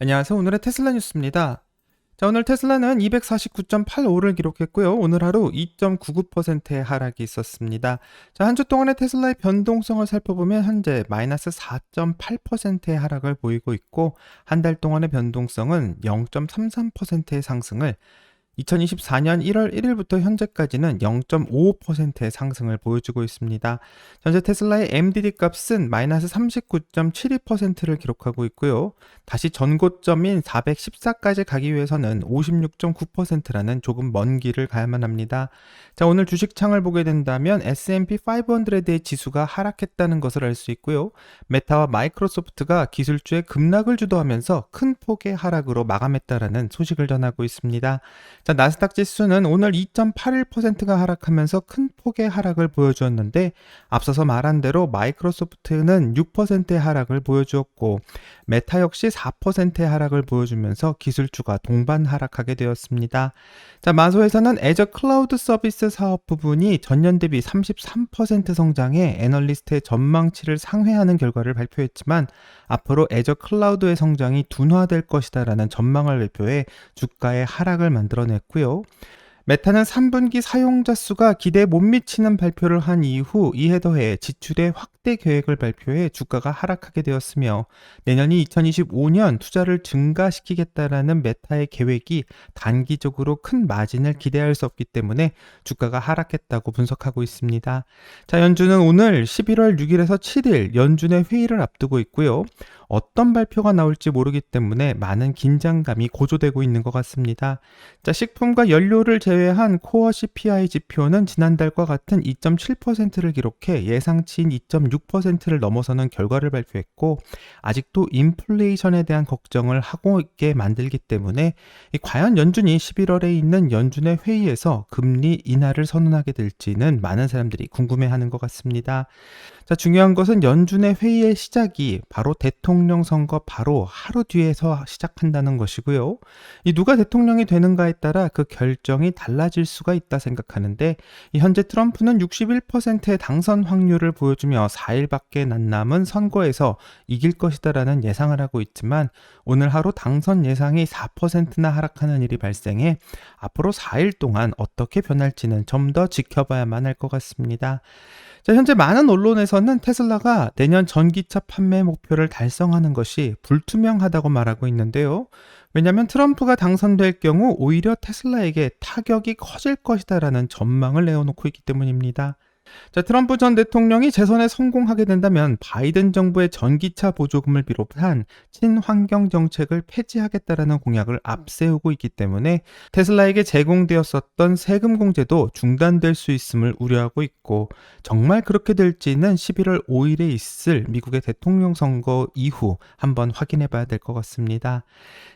안녕하세요. 오늘의 테슬라 뉴스입니다. 자, 오늘 테슬라는 249.85를 기록했고요. 오늘 하루 2.99%의 하락이 있었습니다. 자, 한 주 동안의 테슬라의 변동성을 살펴보면 현재 마이너스 4.8%의 하락을 보이고 있고, 한 달 동안의 변동성은 0.33%의 상승을, 2024년 1월 1일부터 현재까지는 0.55%의 상승을 보여주고 있습니다. 현재 테슬라의 MDD 값은 마이너스 39.72%를 기록하고 있고요. 다시 전고점인 414까지 가기 위해서는 56.9%라는 조금 먼 길을 가야만 합니다. 자, 오늘 주식창을 보게 된다면 S&P 500의 지수가 하락했다는 것을 알 수 있고요. 메타와 마이크로소프트가 기술주의 급락을 주도하면서 큰 폭의 하락으로 마감했다라는 소식을 전하고 있습니다. 자, 나스닥 지수는 오늘 2.81%가 하락하면서 큰 폭의 하락을 보여주었는데, 앞서서 말한 대로 마이크로소프트는 6%의 하락을 보여주었고, 메타 역시 4%의 하락을 보여주면서 기술주가 동반 하락하게 되었습니다. 자, 마소에서는 애저 클라우드 서비스 사업 부분이 전년 대비 33% 성장해 애널리스트의 전망치를 상회하는 결과를 발표했지만, 앞으로 애저 클라우드의 성장이 둔화될 것이다라는 전망을 발표해 주가의 하락을 만들어냈고요. 메타는 3분기 사용자 수가 기대에 못 미치는 발표를 한 이후 이해 더해 지출의 확대 계획을 발표해 주가가 하락하게 되었으며, 내년이 2025년 투자를 증가시키겠다라는 메타의 계획이 단기적으로 큰 마진을 기대할 수 없기 때문에 주가가 하락했다고 분석하고 있습니다. 자, 연준은 오늘 11월 6일에서 7일 연준의 회의를 앞두고 있고요. 어떤 발표가 나올지 모르기 때문에 많은 긴장감이 고조되고 있는 것 같습니다. 자, 식품과 연료를 제외한 코어 CPI 지표는 지난달과 같은 2.7%를 기록해 예상치인 2.6%를 넘어서는 결과를 발표했고, 아직도 인플레이션에 대한 걱정을 하고 있게 만들기 때문에 과연 연준이 11월에 있는 연준의 회의에서 금리 인하를 선언하게 될지는 많은 사람들이 궁금해하는 것 같습니다. 자, 중요한 것은 연준의 회의의 시작이 바로 대통령 선거 바로 하루 뒤에서 시작한다는 것이고요. 이 누가 대통령이 되는가에 따라 그 결정이 달라질 수가 있다 생각하는데, 현재 트럼프는 61%의 당선 확률을 보여주며 4일밖에 남은 선거에서 이길 것이다라는 예상을 하고 있지만, 오늘 하루 당선 예상이 4%나 하락하는 일이 발생해 앞으로 4일 동안 어떻게 변할지는 좀 더 지켜봐야만 할 것 같습니다. 자, 현재 많은 언론에서는 테슬라가 내년 전기차 판매 목표를 달성하는 것이 불투명하다고 말하고 있는데요. 왜냐하면 트럼프가 당선될 경우 오히려 테슬라에게 타격이 커질 것이다라는 전망을 내어놓고 있기 때문입니다. 자, 트럼프 전 대통령이 재선에 성공하게 된다면 바이든 정부의 전기차 보조금을 비롯한 친환경 정책을 폐지하겠다라는 공약을 앞세우고 있기 때문에 테슬라에게 제공되었었던 세금 공제도 중단될 수 있음을 우려하고 있고, 정말 그렇게 될지는 11월 5일에 있을 미국의 대통령 선거 이후 한번 확인해 봐야 될 것 같습니다.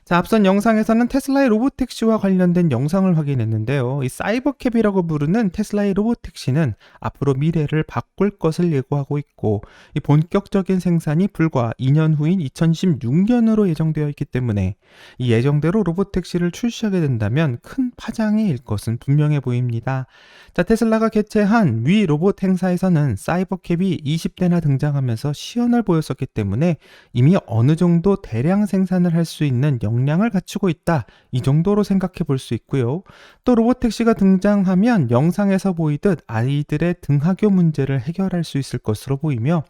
자, 앞선 영상에서는 테슬라의 로보택시와 관련된 영상을 확인했는데요. 이 사이버캡이라고 부르는 테슬라의 로보택시는 앞으로 미래를 바꿀 것을 예고하고 있고, 이 본격적인 생산이 불과 2년 후인 2016년으로 예정되어 있기 때문에 이 예정대로 로보택시를 출시하게 된다면 큰 파장이 일 것은 분명해 보입니다. 자, 테슬라가 개최한 위 로봇 행사에서는 사이버캡이 20대나 등장하면서 시연을 보였었기 때문에 이미 어느 정도 대량 생산을 할 수 있는 역량을 갖추고 있다, 이 정도로 생각해 볼 수 있고요. 또 로보택시가 등장하면 영상에서 보이듯 아이들의 등하교 문제를 해결할 수 있을 것으로 보이며,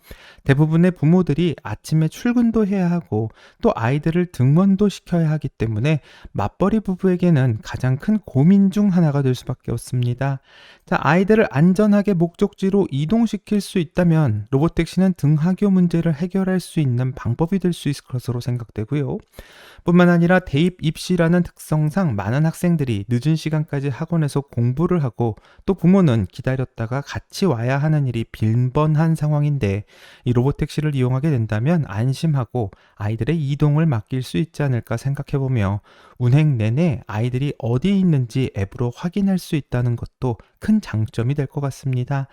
대부분의 부모들이 아침에 출근도 해야 하고 또 아이들을 등원도 시켜야 하기 때문에 맞벌이 부부에게는 가장 큰 고민 중 하나가 될 수밖에 없습니다. 자, 아이들을 안전하게 목적지로 이동시킬 수 있다면 로보택시는 등하교 문제를 해결할 수 있는 방법이 될 수 있을 것으로 생각되고요. 뿐만 아니라 대입 입시라는 특성상 많은 학생들이 늦은 시간까지 학원에서 공부를 하고 또 부모는 기다렸다가 같이 와야 하는 일이 빈번한 상황인데, 이 로보택시를 이용하게 된다면 안심하고 아이들의 이동을 맡길 수 있지 않을까 생각해보며, 운행 내내 아이들이 어디 있는지 앱으로 확인할 수 있다는 것도 큰 장점이 될 것 같습니다.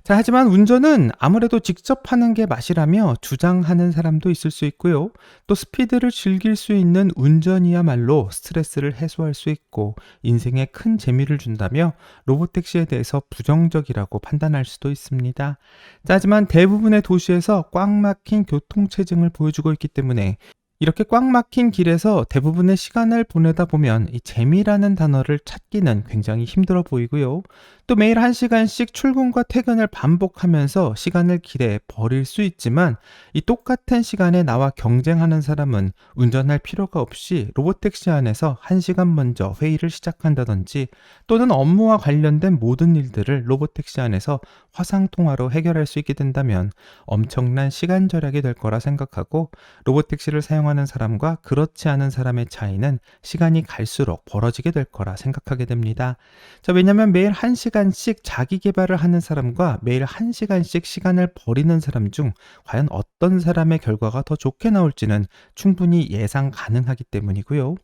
자, 하지만 운전은 아무래도 직접 하는 게 맛이라며 주장하는 사람도 있을 수 있고요. 또 스피드를 즐길 수 있는 운전이야말로 스트레스를 해소할 수 있고 인생에 큰 재미를 준다며 로보택시에 대해서 부정적이라고 판단할 수도 있습니다. 자, 하지만 대부분의 도시에서 꽉 막힌 교통체증을 보여주고 있기 때문에 이렇게 꽉 막힌 길에서 대부분의 시간을 보내다 보면 이 재미라는 단어를 찾기는 굉장히 힘들어 보이고요. 또 매일 1시간씩 출근과 퇴근을 반복하면서 시간을 길에 버릴 수 있지만 이 똑같은 시간에 나와 경쟁하는 사람은 운전할 필요가 없이 로보택시 안에서 1시간 먼저 회의를 시작한다든지 또는 업무와 관련된 모든 일들을 로보택시 안에서 화상통화로 해결할 수 있게 된다면 엄청난 시간 절약이 될 거라 생각하고 로보택시를 사용하는 사람과 그렇지 않은 사람의 차이는 시간이 갈수록 벌어지게 될 거라 생각하게 됩니다. 자, 왜냐면 매일 1시간씩 자기 개발을 하는 사람과 매일 1시간씩 시간을 버리는 사람 중 과연 어떤 사람의 결과가 더 좋게 나올지는 충분히 예상 가능하기 때문이고요.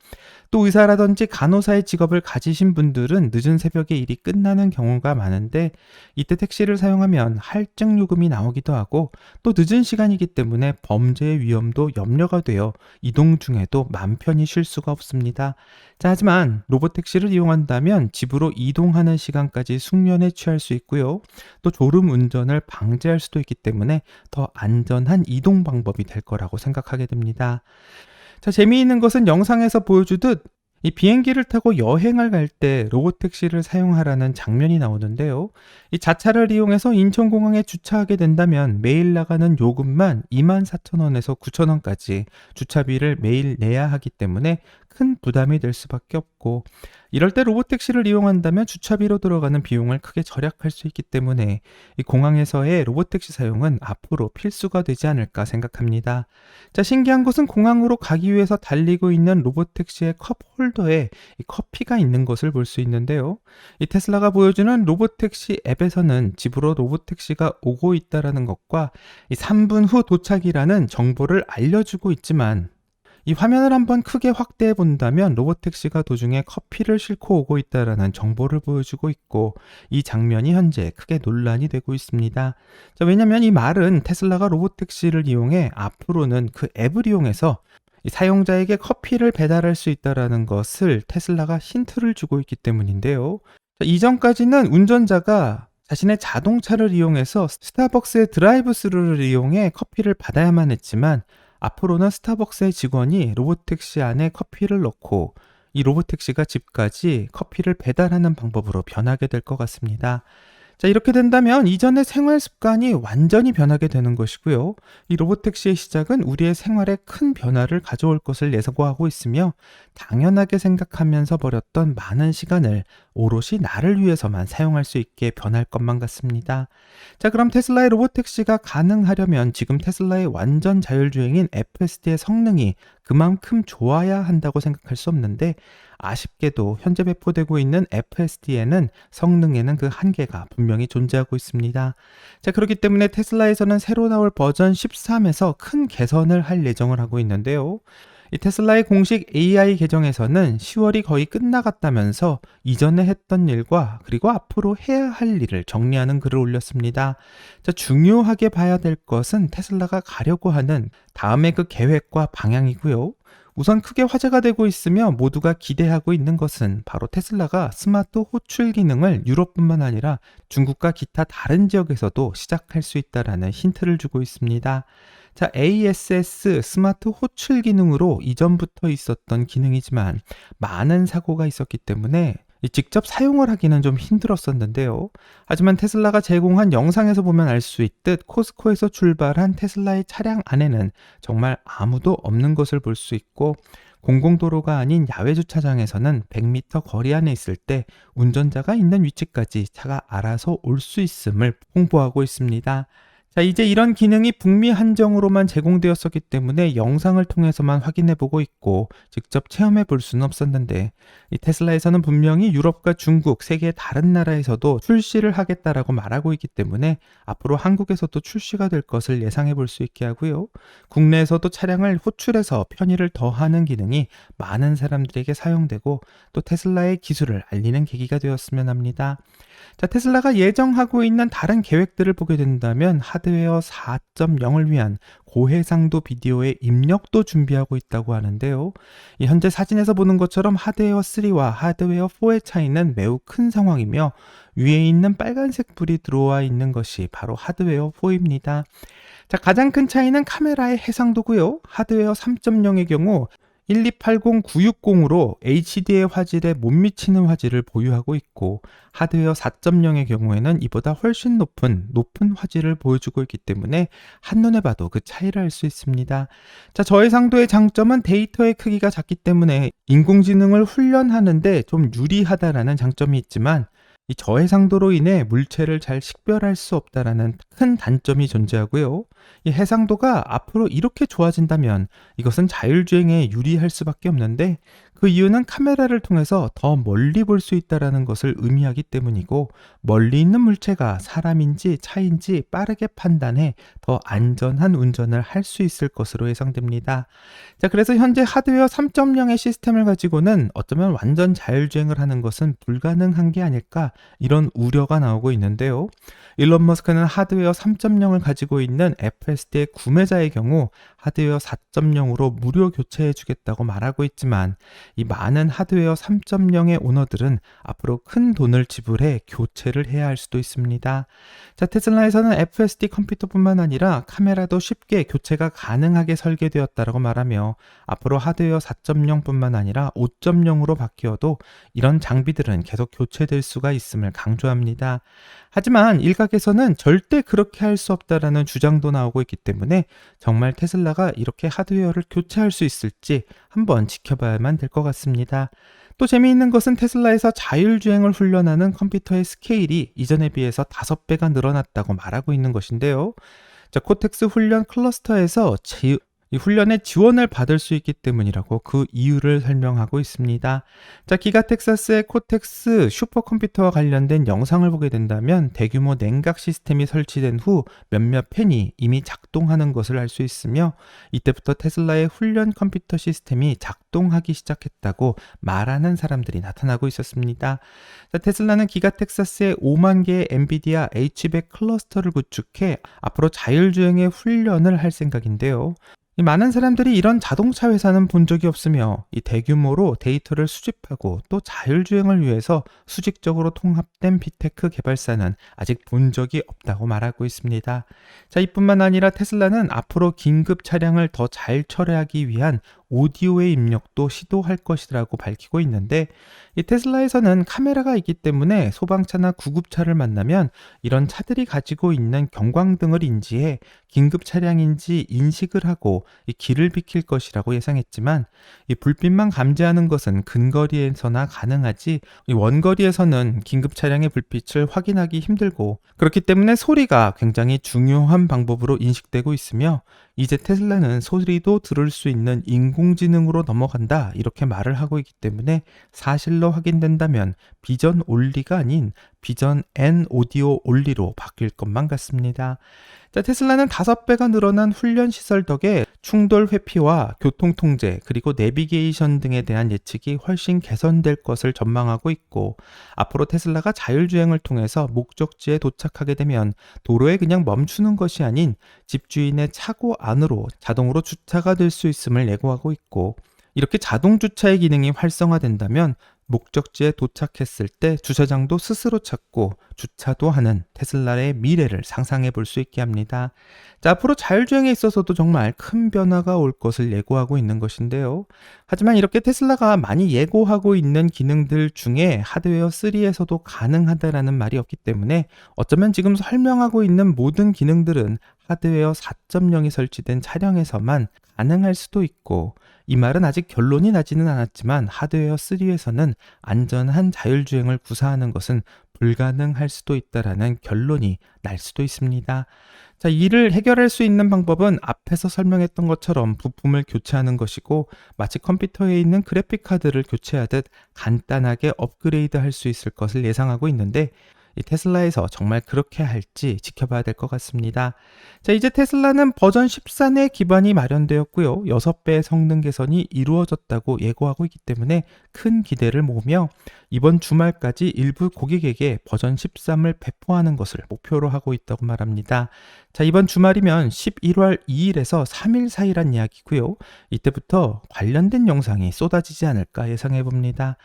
또 의사라든지 간호사의 직업을 가지신 분들은 늦은 새벽에 일이 끝나는 경우가 많은데 이때 택시를 사용하면 할증 요금이 나오기도 하고 또 늦은 시간이기 때문에 범죄의 위험도 염려가 되어 이동 중에도 맘 편히 쉴 수가 없습니다. 자, 하지만 로보택시를 이용한다면 집으로 이동하는 시간까지 숙면에 취할 수 있고요. 또 졸음 운전을 방지할 수도 있기 때문에 더 안전한 이동 방법이 될 거라고 생각하게 됩니다. 자, 재미있는 것은 영상에서 보여주듯 이 비행기를 타고 여행을 갈 때 로보택시를 사용하라는 장면이 나오는데요. 이 자차를 이용해서 인천공항에 주차하게 된다면 매일 나가는 요금만 24,000원에서 9,000원까지 주차비를 매일 내야 하기 때문에 큰 부담이 될 수밖에 없고 이럴 때 로보택시를 이용한다면 주차비로 들어가는 비용을 크게 절약할 수 있기 때문에 이 공항에서의 로보택시 사용은 앞으로 필수가 되지 않을까 생각합니다. 자, 신기한 것은 공항으로 가기 위해서 달리고 있는 로보택시의 컵 홀더에 이 커피가 있는 것을 볼 수 있는데요. 이 테슬라가 보여주는 로보택시 앱에서는 집으로 로보택시가 오고 있다라는 것과 이 3분 후 도착이라는 정보를 알려주고 있지만 이 화면을 한번 크게 확대해 본다면 로보택시가 도중에 커피를 싣고 오고 있다라는 정보를 보여주고 있고 이 장면이 현재 크게 논란이 되고 있습니다. 자, 왜냐면 이 말은 테슬라가 로보택시를 이용해 앞으로는 그 앱을 이용해서 이 사용자에게 커피를 배달할 수 있다라는 것을 테슬라가 힌트를 주고 있기 때문인데요. 자, 이전까지는 운전자가 자신의 자동차를 이용해서 스타벅스의 드라이브 스루를 이용해 커피를 받아야만 했지만 앞으로는 스타벅스의 직원이 로보택시 안에 커피를 넣고 이 로보택시가 집까지 커피를 배달하는 방법으로 변하게 될 것 같습니다. 자, 이렇게 된다면 이전의 생활 습관이 완전히 변하게 되는 것이고요. 이 로보택시의 시작은 우리의 생활에 큰 변화를 가져올 것을 예상하고 있으며 당연하게 생각하면서 버렸던 많은 시간을 오롯이 나를 위해서만 사용할 수 있게 변할 것만 같습니다. 자, 그럼 테슬라의 로보택시가 가능하려면 지금 테슬라의 완전 자율주행인 FSD의 성능이 그만큼 좋아야 한다고 생각할 수 없는데 아쉽게도 현재 배포되고 있는 FSD에는 성능에는 그 한계가 분명히 존재하고 있습니다. 자, 그렇기 때문에 테슬라에서는 새로 나올 버전 13에서 큰 개선을 할 예정을 하고 있는데요. 이 테슬라의 공식 AI 계정에서는 10월이 거의 끝나갔다면서 이전에 했던 일과 그리고 앞으로 해야 할 일을 정리하는 글을 올렸습니다. 자, 중요하게 봐야 될 것은 테슬라가 가려고 하는 다음의 그 계획과 방향이고요. 우선 크게 화제가 되고 있으며 모두가 기대하고 있는 것은 바로 테슬라가 스마트 호출 기능을 유럽뿐만 아니라 중국과 기타 다른 지역에서도 시작할 수 있다라는 힌트를 주고 있습니다. 자, ASS 스마트 호출 기능으로 이전부터 있었던 기능이지만 많은 사고가 있었기 때문에 직접 사용을 하기는 좀 힘들었었는데요. 하지만 테슬라가 제공한 영상에서 보면 알 수 있듯 코스코에서 출발한 테슬라의 차량 안에는 정말 아무도 없는 것을 볼 수 있고 공공도로가 아닌 야외 주차장에서는 100m 거리 안에 있을 때 운전자가 있는 위치까지 차가 알아서 올 수 있음을 홍보하고 있습니다. 자, 이제 이런 기능이 북미 한정으로만 제공되었었기 때문에 영상을 통해서만 확인해 보고 있고 직접 체험해 볼 수는 없었는데 이 테슬라에서는 분명히 유럽과 중국, 세계 다른 나라에서도 출시를 하겠다라고 말하고 있기 때문에 앞으로 한국에서도 출시가 될 것을 예상해 볼 수 있게 하고요. 국내에서도 차량을 호출해서 편의를 더하는 기능이 많은 사람들에게 사용되고 또 테슬라의 기술을 알리는 계기가 되었으면 합니다. 자, 테슬라가 예정하고 있는 다른 계획들을 보게 된다면 하드웨어 4.0을 위한 고해상도 비디오의 입력도 준비하고 있다고 하는데요. 이 현재 사진에서 보는 것처럼 하드웨어 3와 하드웨어 4의 차이는 매우 큰 상황이며 위에 있는 빨간색 불이 들어와 있는 것이 바로 하드웨어 4입니다. 자, 가장 큰 차이는 카메라의 해상도고요. 하드웨어 3.0의 경우 1280960으로 HD의 화질에 못 미치는 화질을 보유하고 있고 하드웨어 4.0의 경우에는 이보다 훨씬 높은 화질을 보여주고 있기 때문에 한눈에 봐도 그 차이를 알 수 있습니다. 자, 저해상도의 장점은 데이터의 크기가 작기 때문에 인공지능을 훈련하는데 좀 유리하다라는 장점이 있지만 이 저해상도로 인해 물체를 잘 식별할 수 없다라는 큰 단점이 존재하고요. 이 해상도가 앞으로 이렇게 좋아진다면 이것은 자율주행에 유리할 수밖에 없는데 그 이유는 카메라를 통해서 더 멀리 볼 수 있다라는 것을 의미하기 때문이고 멀리 있는 물체가 사람인지 차인지 빠르게 판단해 더 안전한 운전을 할 수 있을 것으로 예상됩니다. 자, 그래서 현재 하드웨어 3.0의 시스템을 가지고는 어쩌면 완전 자율주행을 하는 것은 불가능한 게 아닐까 이런 우려가 나오고 있는데요. 일론 머스크는 하드웨어 3.0을 가지고 있는 FSD의 구매자의 경우 하드웨어 4.0으로 무료 교체해 주겠다고 말하고 있지만 이 많은 하드웨어 3.0의 오너들은 앞으로 큰 돈을 지불해 교체를 해야 할 수도 있습니다. 자, 테슬라에서는 FSD 컴퓨터뿐만 아니라 카메라도 쉽게 교체가 가능하게 설계되었다고 말하며 앞으로 하드웨어 4.0뿐만 아니라 5.0으로 바뀌어도 이런 장비들은 계속 교체될 수가 있음을 강조합니다. 하지만 일각에서는 절대 그렇게 할 수 없다라는 주장도 나오고 있기 때문에 정말 테슬라가 이렇게 하드웨어를 교체할 수 있을지 한번 지켜봐야만 될 것 같습니다. 또 재미있는 것은 테슬라에서 자율주행을 훈련하는 컴퓨터의 스케일이 이전에 비해서 5배가 늘어났다고 말하고 있는 것인데요. 자, 코텍스 훈련 클러스터에서 이 훈련에 지원을 받을 수 있기 때문이라고 그 이유를 설명하고 있습니다. 자, 기가 텍사스의 코텍스 슈퍼컴퓨터와 관련된 영상을 보게 된다면 대규모 냉각 시스템이 설치된 후 몇몇 팬이 이미 작동하는 것을 알 수 있으며 이때부터 테슬라의 훈련 컴퓨터 시스템이 작동하기 시작했다고 말하는 사람들이 나타나고 있었습니다. 자, 테슬라는 기가 텍사스에 5만 개의 엔비디아 H100 클러스터를 구축해 앞으로 자율주행의 훈련을 할 생각인데요. 이 많은 사람들이 이런 자동차 회사는 본 적이 없으며 이 대규모로 데이터를 수집하고 또 자율주행을 위해서 수직적으로 통합된 빅테크 개발사는 아직 본 적이 없다고 말하고 있습니다. 자, 이뿐만 아니라 테슬라는 앞으로 긴급 차량을 더 잘 처리하기 위한 오디오의 입력도 시도할 것이라고 밝히고 있는데 이 테슬라에서는 카메라가 있기 때문에 소방차나 구급차를 만나면 이런 차들이 가지고 있는 경광등을 인지해 긴급 차량인지 인식을 하고 이 길을 비킬 것이라고 예상했지만 이 불빛만 감지하는 것은 근거리에서나 가능하지 이 원거리에서는 긴급 차량의 불빛을 확인하기 힘들고 그렇기 때문에 소리가 굉장히 중요한 방법으로 인식되고 있으며 이제 테슬라는 소리도 들을 수 있는 인공지능으로 넘어간다 이렇게 말을 하고 있기 때문에 사실로 확인된다면 비전 온리가 아닌 비전 앤 오디오 온리로 바뀔 것만 같습니다. 자, 테슬라는 5배가 늘어난 훈련 시설 덕에 충돌 회피와 교통 통제 그리고 내비게이션 등에 대한 예측이 훨씬 개선될 것을 전망하고 있고 앞으로 테슬라가 자율주행을 통해서 목적지에 도착하게 되면 도로에 그냥 멈추는 것이 아닌 집주인의 차고 안으로 자동으로 주차가 될 수 있음을 예고하고 있고 이렇게 자동 주차의 기능이 활성화된다면 목적지에 도착했을 때 주차장도 스스로 찾고 주차도 하는 테슬라의 미래를 상상해 볼 수 있게 합니다. 자, 앞으로 자율주행에 있어서도 정말 큰 변화가 올 것을 예고하고 있는 것인데요. 하지만 이렇게 테슬라가 많이 예고하고 있는 기능들 중에 하드웨어 3에서도 가능하다라는 말이 없기 때문에 어쩌면 지금 설명하고 있는 모든 기능들은 하드웨어 4.0이 설치된 차량에서만 가능할 수도 있고 이 말은 아직 결론이 나지는 않았지만 하드웨어 3에서는 안전한 자율주행을 구사하는 것은 불가능할 수도 있다라는 결론이 날 수도 있습니다. 자, 이를 해결할 수 있는 방법은 앞에서 설명했던 것처럼 부품을 교체하는 것이고 마치 컴퓨터에 있는 그래픽 카드를 교체하듯 간단하게 업그레이드 할 수 있을 것을 예상하고 있는데 이 테슬라에서 정말 그렇게 할지 지켜봐야 될 것 같습니다. 자, 이제 테슬라는 버전 14 내 기반이 마련되었고요. 6배의 성능 개선이 이루어졌다고 예고하고 있기 때문에 큰 기대를 모으며 이번 주말까지 일부 고객에게 버전 13을 배포하는 것을 목표로 하고 있다고 말합니다. 자, 이번 주말이면 11월 2일에서 3일 사이란 이야기고요. 이때부터 관련된 영상이 쏟아지지 않을까 예상해 봅니다.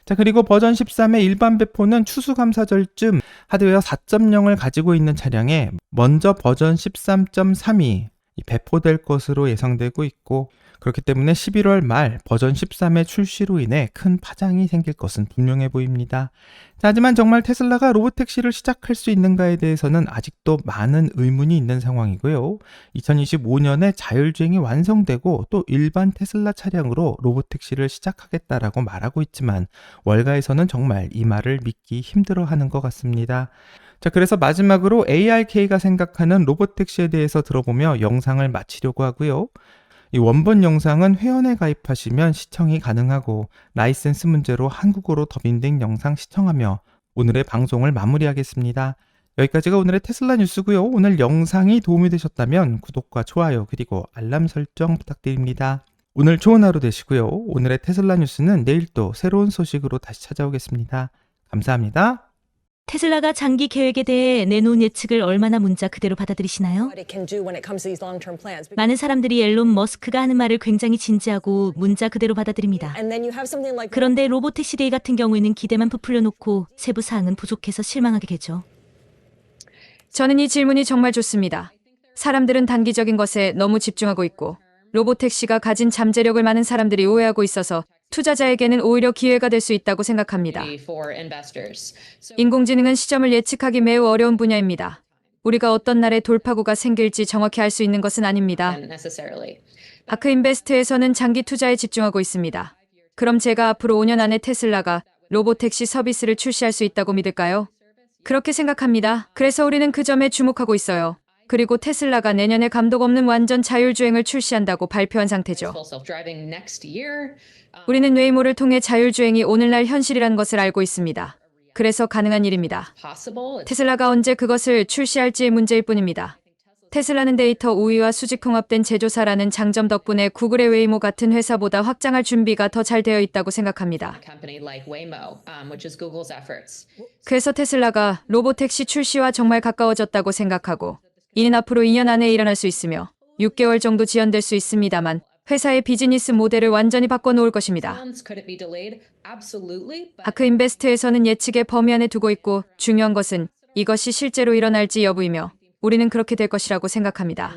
자, 그리고 버전 13의 일반 배포는 추수감사절쯤 하드웨어 4.0을 가지고 있는 차량에 먼저 버전 13.3이 배포될 것으로 예상되고 있고, 그렇기 때문에 11월 말 버전 13의 출시로 인해 큰 파장이 생길 것은 분명해 보입니다. 자, 하지만 정말 테슬라가 로보택시를 시작할 수 있는가에 대해서는 아직도 많은 의문이 있는 상황이고요. 2025년에 자율주행이 완성되고 또 일반 테슬라 차량으로 로보택시를 시작하겠다라고 말하고 있지만 월가에서는 정말 이 말을 믿기 힘들어하는 것 같습니다. 자, 그래서 마지막으로 ARK가 생각하는 로보택시에 대해서 들어보며 영상을 마치려고 하고요. 이 원본 영상은 회원에 가입하시면 시청이 가능하고 라이센스 문제로 한국어로 더빙된 영상 시청하며 오늘의 방송을 마무리하겠습니다. 여기까지가 오늘의 테슬라 뉴스고요. 오늘 영상이 도움이 되셨다면 구독과 좋아요 그리고 알람 설정 부탁드립니다. 오늘 좋은 하루 되시고요. 오늘의 테슬라 뉴스는 내일 또 새로운 소식으로 다시 찾아오겠습니다. 감사합니다. 테슬라가 장기 계획에 대해 내놓은 예측을 얼마나 문자 그대로 받아들이시나요? 많은 사람들이 앨런 머스크가 하는 말을 굉장히 진지하고 문자 그대로 받아들입니다. 그런데 로보택시 데이 같은 경우에는 기대만 부풀려 놓고 세부 사항은 부족해서 실망하게 되죠. 저는 이 질문이 정말 좋습니다. 사람들은 단기적인 것에 너무 집중하고 있고 로보택시가 가진 잠재력을 많은 사람들이 오해하고 있어서 투자자에게는 오히려 기회가 될 수 있다고 생각합니다. 인공지능은 시점을 예측하기 매우 어려운 분야입니다. 우리가 어떤 날에 돌파구가 생길지 정확히 알 수 있는 것은 아닙니다. 아크인베스트에서는 장기 투자에 집중하고 있습니다. 그럼 제가 앞으로 5년 안에 테슬라가 로보택시 서비스를 출시할 수 있다고 믿을까요? 그렇게 생각합니다. 그래서 우리는 그 점에 주목하고 있어요. 그리고 테슬라가 내년에 감독 없는 완전 자율주행을 출시한다고 발표한 상태죠. 우리는 웨이모를 통해 자율주행이 오늘날 현실이란 것을 알고 있습니다. 그래서 가능한 일입니다. 테슬라가 언제 그것을 출시할지의 문제일 뿐입니다. 테슬라는 데이터 우위와 수직통합된 제조사라는 장점 덕분에 구글의 웨이모 같은 회사보다 확장할 준비가 더 잘 되어 있다고 생각합니다. 그래서 테슬라가 로보택시 출시와 정말 가까워졌다고 생각하고 이는 앞으로 2년 안에 일어날 수 있으며 6개월 정도 지연될 수 있습니다만 회사의 비즈니스 모델을 완전히 바꿔놓을 것입니다. 아크인베스트에서는 예측의 범위 안에 두고 있고 중요한 것은 이것이 실제로 일어날지 여부이며 우리는 그렇게 될 것이라고 생각합니다.